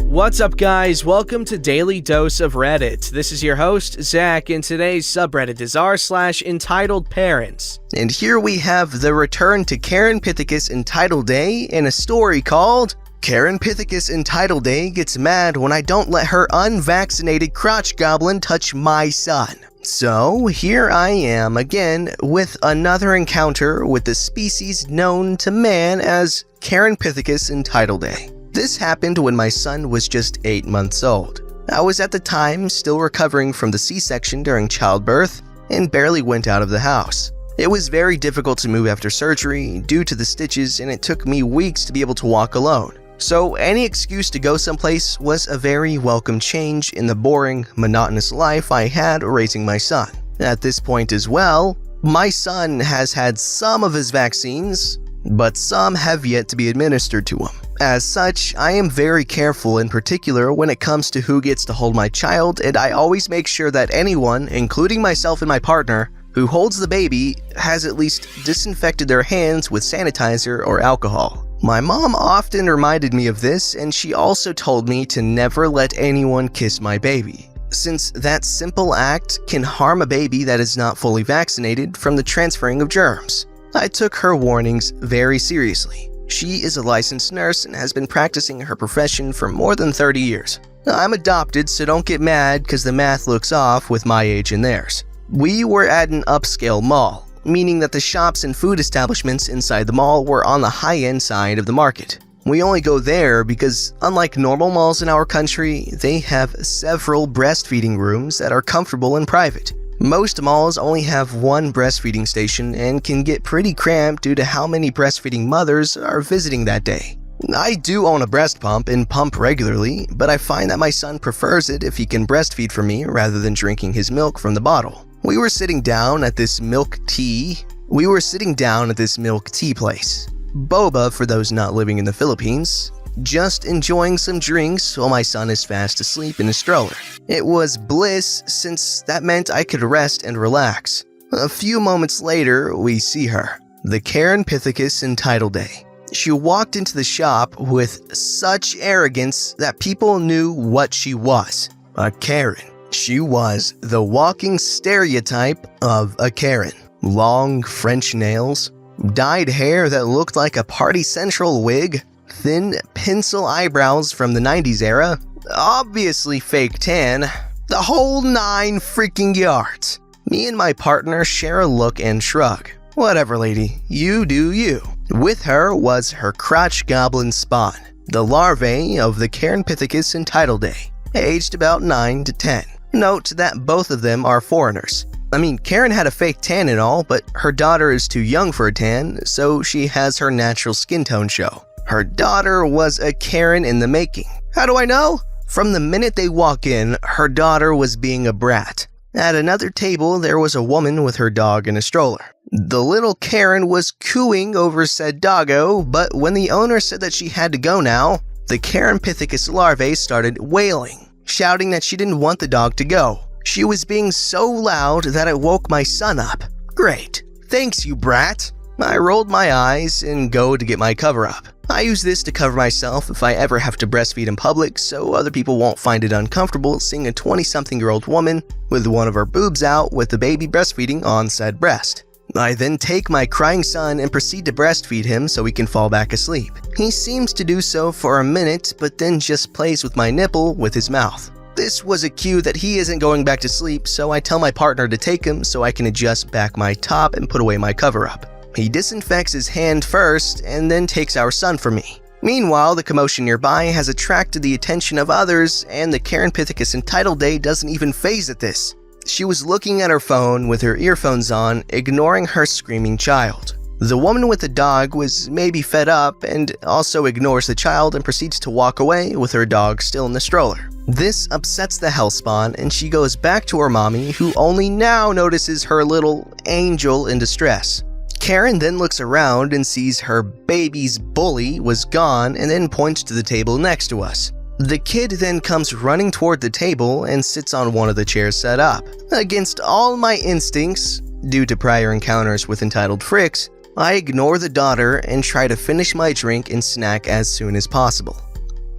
What's up, guys? Welcome to Daily Dose of Reddit. This is your host, Zach, and today's subreddit is r/EntitledParents. And here we have the return to Karen Pithecus Entitled Day in a story called Karen Pithecus Entitled Day Gets Mad When I Don't Let Her Unvaccinated Crotch Goblin Touch My Son. So here I am again with another encounter with the species known to man as Karen Pithecus Entitled Day. This happened when my son was just 8 months old. I was at the time still recovering from the C-section during childbirth and barely went out of the house. It was very difficult to move after surgery due to the stitches, and it took me weeks to be able to walk alone. So any excuse to go someplace was a very welcome change in the boring, monotonous life I had raising my son. At this point as well, my son has had some of his vaccines, but some have yet to be administered to him. As such, I am very careful in particular when it comes to who gets to hold my child, and I always make sure that anyone, including myself and my partner, who holds the baby has at least disinfected their hands with sanitizer or alcohol. My mom often reminded me of this, and she also told me to never let anyone kiss my baby, since that simple act can harm a baby that is not fully vaccinated from the transferring of germs. I took her warnings very seriously. She is a licensed nurse and has been practicing her profession for more than 30 years. I'm adopted, so don't get mad because the math looks off with my age and theirs. We were at an upscale mall, meaning that the shops and food establishments inside the mall were on the high-end side of the market. We only go there because, unlike normal malls in our country, they have several breastfeeding rooms that are comfortable and private. Most malls only have one breastfeeding station and can get pretty cramped due to how many breastfeeding mothers are visiting that day. I do own a breast pump and pump regularly, but I find that my son prefers it if he can breastfeed from me rather than drinking his milk from the bottle. We were sitting down at this milk tea place. Boba for those not living in the Philippines. Just enjoying some drinks while my son is fast asleep in a stroller. It was bliss since that meant I could rest and relax. A few moments later, we see her, the Karen Pithecus Entitled Day. She walked into the shop with such arrogance that people knew what she was, a Karen. She was the walking stereotype of a Karen. Long French nails, dyed hair that looked like a Party Central wig, thin pencil eyebrows from the 90s era, obviously fake tan, the whole 9 freaking yards. Me and my partner share a look and shrug. Whatever, lady, you do you. With her was her crotch goblin spawn, the larvae of the Karen Pithecus Entitled Day, aged about 9 to 10. Note that both of them are foreigners. I mean, Karen had a fake tan and all, but her daughter is too young for a tan, so she has her natural skin tone show. Her daughter was a Karen in the making. How do I know? From the minute they walk in, her daughter was being a brat. At another table, there was a woman with her dog in a stroller. The little Karen was cooing over said doggo, but when the owner said that she had to go now, the Karen Pithecus larvae started wailing, shouting that she didn't want the dog to go. She was being so loud that it woke my son up. Great. Thanks, you brat. I rolled my eyes and go to get my cover-up. I use this to cover myself if I ever have to breastfeed in public so other people won't find it uncomfortable seeing a 20-something-year-old woman with one of her boobs out with the baby breastfeeding on said breast. I then take my crying son and proceed to breastfeed him so he can fall back asleep. He seems to do so for a minute, but then just plays with my nipple with his mouth. This was a cue that he isn't going back to sleep, so I tell my partner to take him so I can adjust back my top and put away my cover-up. He disinfects his hand first and then takes our son from me. Meanwhile, the commotion nearby has attracted the attention of others, and the Karen Pithecus Entitled Day doesn't even faze at this. She was looking at her phone with her earphones on, ignoring her screaming child. The woman with the dog was maybe fed up and also ignores the child and proceeds to walk away with her dog still in the stroller. This upsets the hellspawn, and she goes back to her mommy, who only now notices her little angel in distress. Karen then looks around and sees her baby's bully was gone and then points to the table next to us. The kid then comes running toward the table and sits on one of the chairs set up. Against all my instincts, due to prior encounters with entitled fricks, I ignore the daughter and try to finish my drink and snack as soon as possible.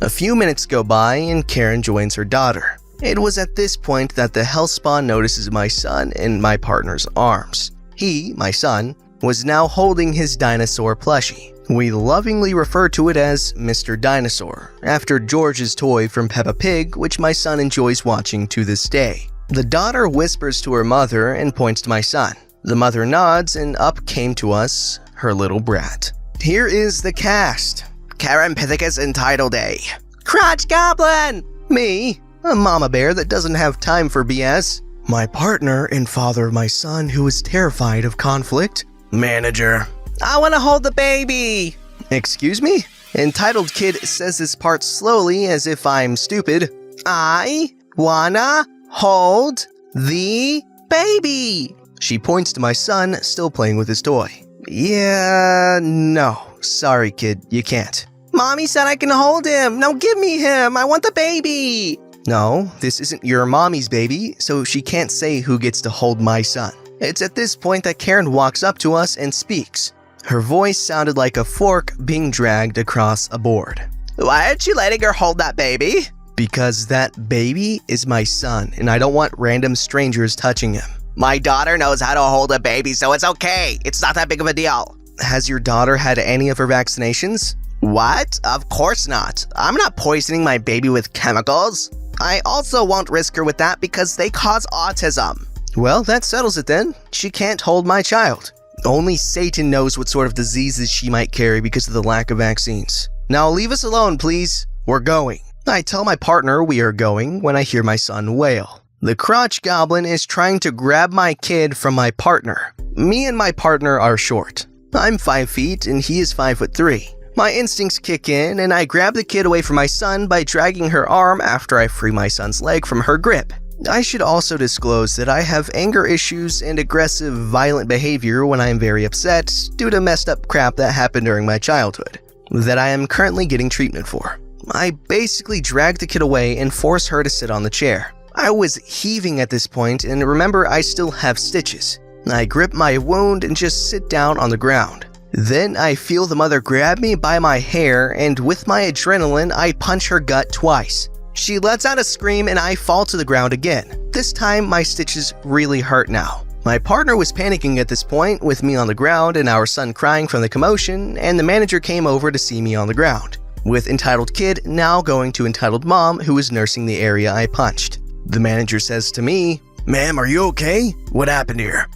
A few minutes go by and Karen joins her daughter. It was at this point that the hellspawn notices my son in my partner's arms. He, my son, was now holding his dinosaur plushie. We lovingly refer to it as Mr. Dinosaur, after George's toy from Peppa Pig, which my son enjoys watching to this day. The daughter whispers to her mother and points to my son. The mother nods and up came to us her little brat. Here is the cast. Karen Pithecus entitled A. Crotch Goblin! Me, a mama bear that doesn't have time for BS. My partner and father of my son who is terrified of conflict. Manager. I want to hold the baby! Excuse me? Entitled Kid says this part slowly as if I'm stupid. I wanna hold the baby! She points to my son, still playing with his toy. Yeah, no. Sorry, kid, you can't. Mommy said I can hold him. Now give me him. I want the baby. No, this isn't your mommy's baby, so she can't say who gets to hold my son. It's at this point that Karen walks up to us and speaks. Her voice sounded like a fork being dragged across a board. Why aren't you letting her hold that baby? Because that baby is my son, and I don't want random strangers touching him. My daughter knows how to hold a baby, so it's okay. It's not that big of a deal. Has your daughter had any of her vaccinations? What? Of course not. I'm not poisoning my baby with chemicals. I also won't risk her with that because they cause autism. Well, that settles it then. She can't hold my child. Only Satan knows what sort of diseases she might carry because of the lack of vaccines. Now leave us alone, please. We're going. I tell my partner we are going when I hear my son wail. The crotch goblin is trying to grab my kid from my partner. Me and my partner are short. I'm 5 feet and he is 5'3". My instincts kick in and I grab the kid away from my son by dragging her arm after I free my son's leg from her grip. I should also disclose that I have anger issues and aggressive, violent behavior when I am very upset due to messed up crap that happened during my childhood, that I am currently getting treatment for. I basically drag the kid away and force her to sit on the chair. I was heaving at this point, and remember I still have stitches. I grip my wound and just sit down on the ground. Then I feel the mother grab me by my hair, and with my adrenaline I punch her gut twice. She lets out a scream and I fall to the ground again. This time my stitches really hurt now. My partner was panicking at this point with me on the ground and our son crying from the commotion, and the manager came over to see me on the ground, with Entitled Kid now going to Entitled Mom who was nursing the area I punched. The manager says to me, "Ma'am, are you okay? What happened here?"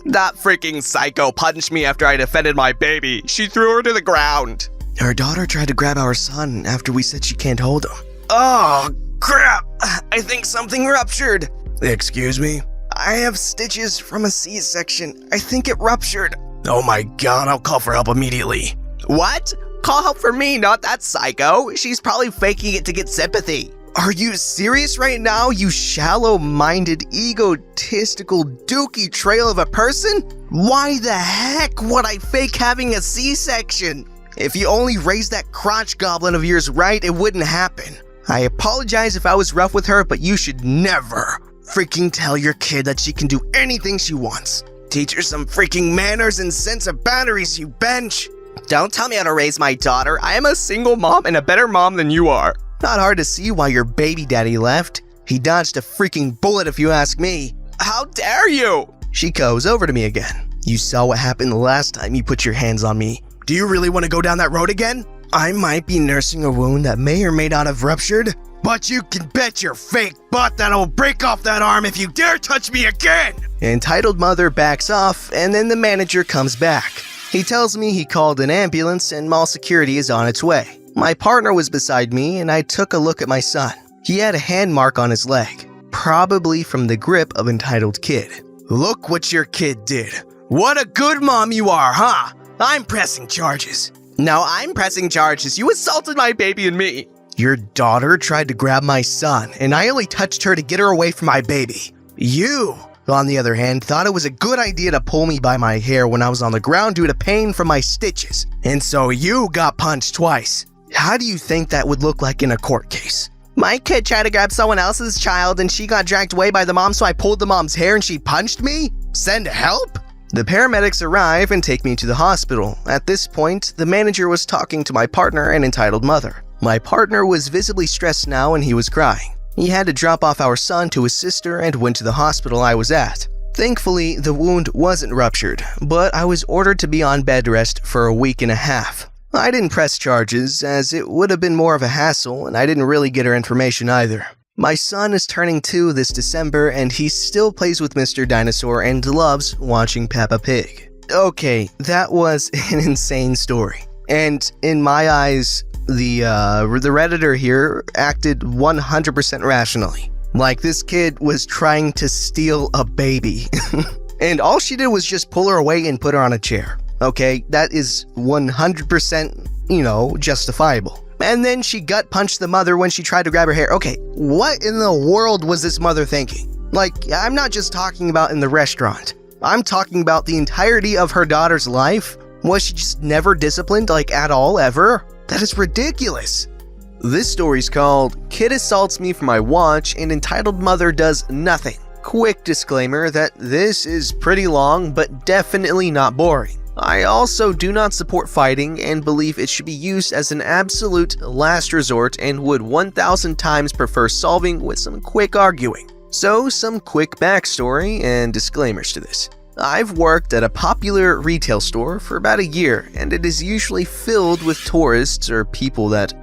"That freaking psycho punched me after I defended my baby. She threw her to the ground." "Her daughter tried to grab our son after we said she can't hold him." "Oh, crap. I think something ruptured." "Excuse me?" "I have stitches from a C-section. I think it ruptured." "Oh my god, I'll call for help immediately." "What? Call help for me, not that psycho. She's probably faking it to get sympathy." "Are you serious right now, you shallow-minded, egotistical, dookie trail of a person? Why the heck would I fake having a C-section? If you only raised that crotch goblin of yours right, it wouldn't happen. I apologize if I was rough with her, but you should never freaking tell your kid that she can do anything she wants. Teach her some freaking manners and sense of boundaries, you bench." "Don't tell me how to raise my daughter. I am a single mom and a better mom than you are." "Not hard to see why your baby daddy left. He dodged a freaking bullet if you ask me." "How dare you!" She goes over to me again. "You saw what happened the last time you put your hands on me. Do you really want to go down that road again? I might be nursing a wound that may or may not have ruptured, but you can bet your fake butt that I will break off that arm if you dare touch me again." Entitled mother backs off, and then the manager comes back. He tells me he called an ambulance and mall security is on its way. My partner was beside me and I took a look at my son. He had a hand mark on his leg, probably from the grip of Entitled Kid. "Look what your kid did. What a good mom you are, huh? I'm pressing charges." "No, I'm pressing charges. You assaulted my baby and me." "Your daughter tried to grab my son and I only touched her to get her away from my baby. You, on the other hand, thought it was a good idea to pull me by my hair when I was on the ground due to pain from my stitches. And so you got punched twice. How do you think that would look like in a court case?" "My kid tried to grab someone else's child and she got dragged away by the mom, so I pulled the mom's hair and she punched me? Send help?" The paramedics arrive and take me to the hospital. At this point, the manager was talking to my partner and Entitled mother. My partner was visibly stressed now and he was crying. He had to drop off our son to his sister and went to the hospital I was at. Thankfully, the wound wasn't ruptured, but I was ordered to be on bed rest for a week and a half. I didn't press charges, as it would have been more of a hassle, and I didn't really get her information either. My son is turning 2 this December, and he still plays with Mr. Dinosaur and loves watching Peppa Pig. Okay, that was an insane story. And in my eyes, the Redditor here acted 100% rationally. Like this kid was trying to steal a baby. And all she did was just pull her away and put her on a chair. Okay, that is 100%, justifiable. And then she gut punched the mother when she tried to grab her hair. Okay, what in the world was this mother thinking? Like, I'm not just talking about in the restaurant. I'm talking about the entirety of her daughter's life. Was she just never disciplined, at all, ever? That is ridiculous. This story's called Kid Assaults Me for My Watch and Entitled Mother Does Nothing. Quick disclaimer that this is pretty long, but definitely not boring. I also do not support fighting and believe it should be used as an absolute last resort and would 1,000 times prefer solving with some quick arguing. So, some quick backstory and disclaimers to this. I've worked at a popular retail store for about a year, and it is usually filled with tourists or people that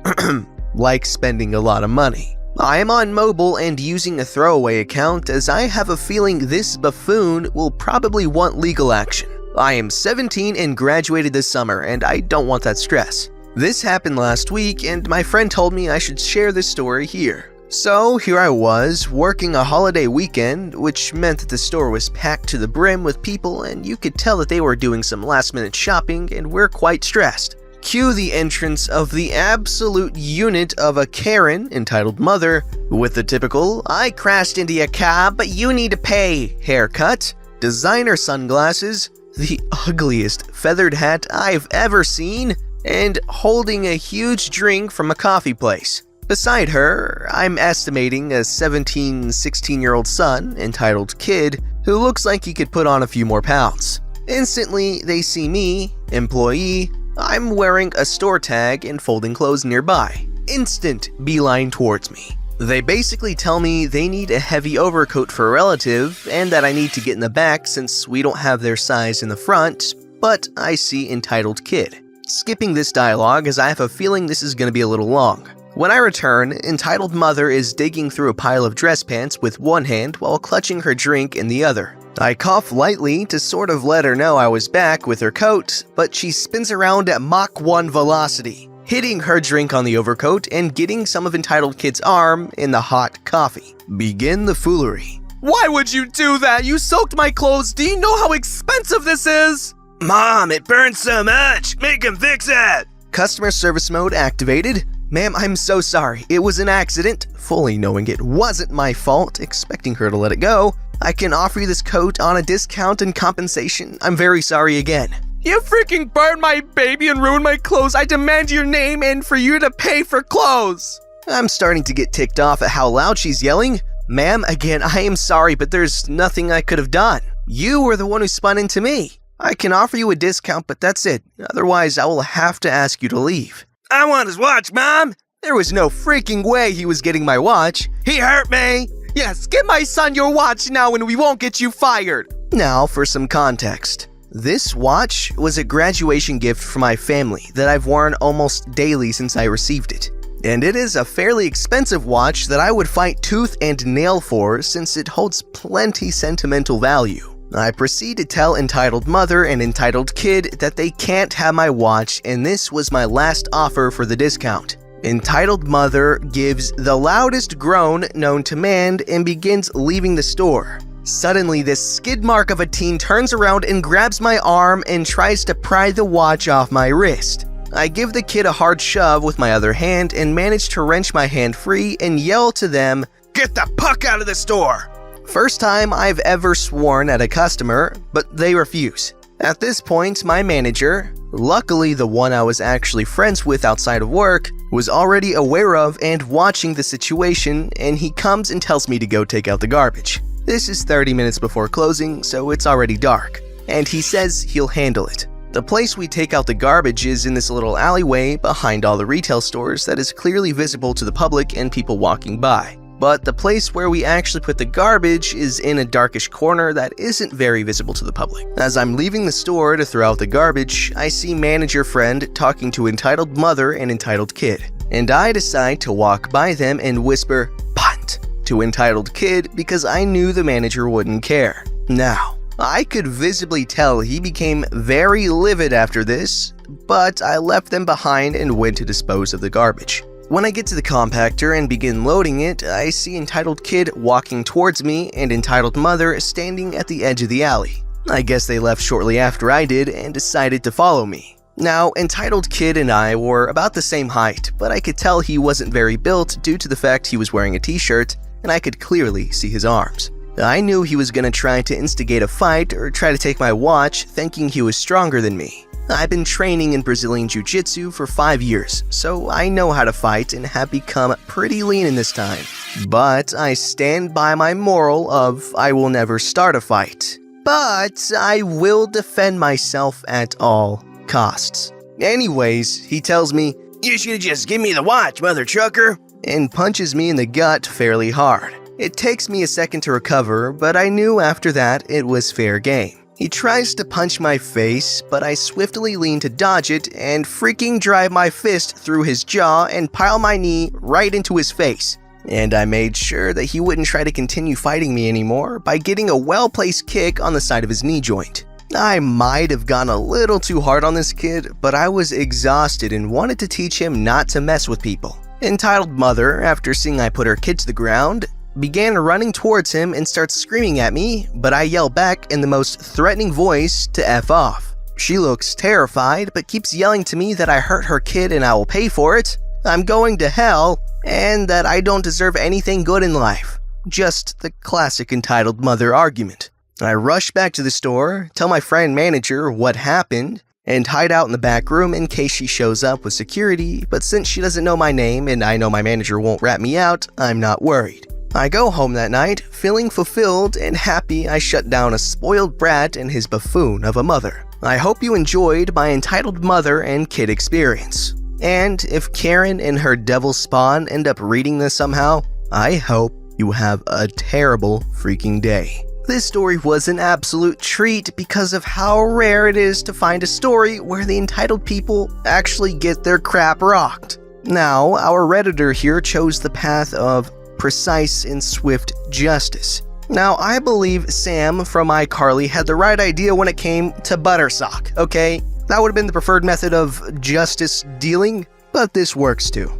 like spending a lot of money. I am on mobile and using a throwaway account as I have a feeling this buffoon will probably want legal action. I am 17 and graduated this summer, and I don't want that stress. This happened last week, and my friend told me I should share this story here. So here I was, working a holiday weekend, which meant that the store was packed to the brim with people, and you could tell that they were doing some last-minute shopping and were quite stressed. Cue the entrance of the absolute unit of a Karen, entitled Mother, with the typical, "I crashed into your car, but you need to pay" haircut, designer sunglasses, the ugliest feathered hat I've ever seen, and holding a huge drink from a coffee place. Beside her, I'm estimating a 16-year-old son, entitled Kid, who looks like he could put on a few more pounds. Instantly, they see me, employee. I'm wearing a store tag and folding clothes nearby. Instant beeline towards me. They basically tell me they need a heavy overcoat for a relative and that I need to get in the back since we don't have their size in the front, but I see entitled Kid. Skipping this dialogue as I have a feeling this is going to be a little long. When I return, entitled Mother is digging through a pile of dress pants with one hand while clutching her drink in the other. I cough lightly to sort of let her know I was back with her coat, but she spins around at Mach 1 velocity, hitting her drink on the overcoat and getting some of entitled Kid's arm in the hot coffee. Begin the foolery. Why would you do that? You soaked my clothes. Do you know how expensive this is? Mom, it burns so much. Make him fix it. Customer service mode activated. Ma'am, I'm so sorry. It was an accident. Fully knowing it wasn't my fault, expecting her to let it go. I can offer you this coat on a discount and compensation. I'm very sorry again. You freaking burned my baby and ruined my clothes. I demand your name and for you to pay for clothes. I'm starting to get ticked off at how loud she's yelling. Ma'am, again, I am sorry, but there's nothing I could have done. You were the one who spun into me. I can offer you a discount, but that's it. Otherwise, I will have to ask you to leave. I want his watch, Mom. There was no freaking way he was getting my watch. He hurt me. Yes, give my son your watch now and we won't get you fired. Now for some context. This watch was a graduation gift for my family that I've worn almost daily since I received it. And it is a fairly expensive watch that I would fight tooth and nail for since it holds plenty sentimental value. I proceed to tell entitled Mother and entitled Kid that they can't have my watch and this was my last offer for the discount. Entitled Mother gives the loudest groan known to man and begins leaving the store. Suddenly, this skid mark of a teen turns around and grabs my arm and tries to pry the watch off my wrist. I give the kid a hard shove with my other hand and manage to wrench my hand free and yell to them, "Get the puck out of the store!" First time I've ever sworn at a customer, but they refuse. At this point, my manager, luckily the one I was actually friends with outside of work, was already aware of and watching the situation, and he comes and tells me to go take out the garbage. This is 30 minutes before closing, so it's already dark, and he says he'll handle it. The place we take out the garbage is in this little alleyway behind all the retail stores that is clearly visible to the public and people walking by. But the place where we actually put the garbage is in a darkish corner that isn't very visible to the public. As I'm leaving the store to throw out the garbage, I see manager friend talking to entitled mother and entitled kid. And I decide to walk by them and whisper, "Punt," to entitled kid because I knew the manager wouldn't care. Now, I could visibly tell he became very livid after this, but I left them behind and went to dispose of the garbage. When I get to the compactor and begin loading it, I see entitled kid walking towards me and entitled mother standing at the edge of the alley. I guess they left shortly after I did and decided to follow me. Now, entitled kid and I were about the same height, but I could tell he wasn't very built due to the fact he was wearing a t-shirt and I could clearly see his arms. I knew he was gonna try to instigate a fight or try to take my watch, thinking he was stronger than me. I've been training in Brazilian Jiu-Jitsu for 5 years, so I know how to fight and have become pretty lean in this time. But I stand by my moral of I will never start a fight. But I will defend myself at all costs. Anyways, he tells me, "You should just give me the watch, mother trucker," and punches me in the gut fairly hard. It takes me a second to recover, but I knew after that it was fair game. He tries to punch my face, but I swiftly lean to dodge it and freaking drive my fist through his jaw and pile my knee right into his face. And I made sure that he wouldn't try to continue fighting me anymore by getting a well-placed kick on the side of his knee joint. I might have gone a little too hard on this kid, but I was exhausted and wanted to teach him not to mess with people. Entitled mother, after seeing I put her kid to the ground, began running towards him and starts screaming at me, but I yell back in the most threatening voice to F off. She looks terrified, but keeps yelling to me that I hurt her kid and I will pay for it, I'm going to hell, and that I don't deserve anything good in life. Just the classic entitled mother argument. I rush back to the store, tell my friend manager what happened, and hide out in the back room in case she shows up with security, but since she doesn't know my name and I know my manager won't rat me out, I'm not worried. I go home that night, feeling fulfilled and happy I shut down a spoiled brat and his buffoon of a mother. I hope you enjoyed my entitled mother and kid experience. And if Karen and her devil spawn end up reading this somehow, I hope you have a terrible freaking day. This story was an absolute treat because of how rare it is to find a story where the entitled people actually get their crap rocked. Now, our Redditor here chose the path of precise and swift justice. Now, I believe Sam from iCarly had the right idea when it came to Buttersock, okay? That would have been the preferred method of justice dealing, but this works too.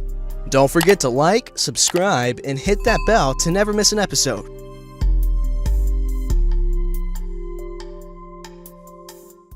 Don't forget to like, subscribe, and hit that bell to never miss an episode.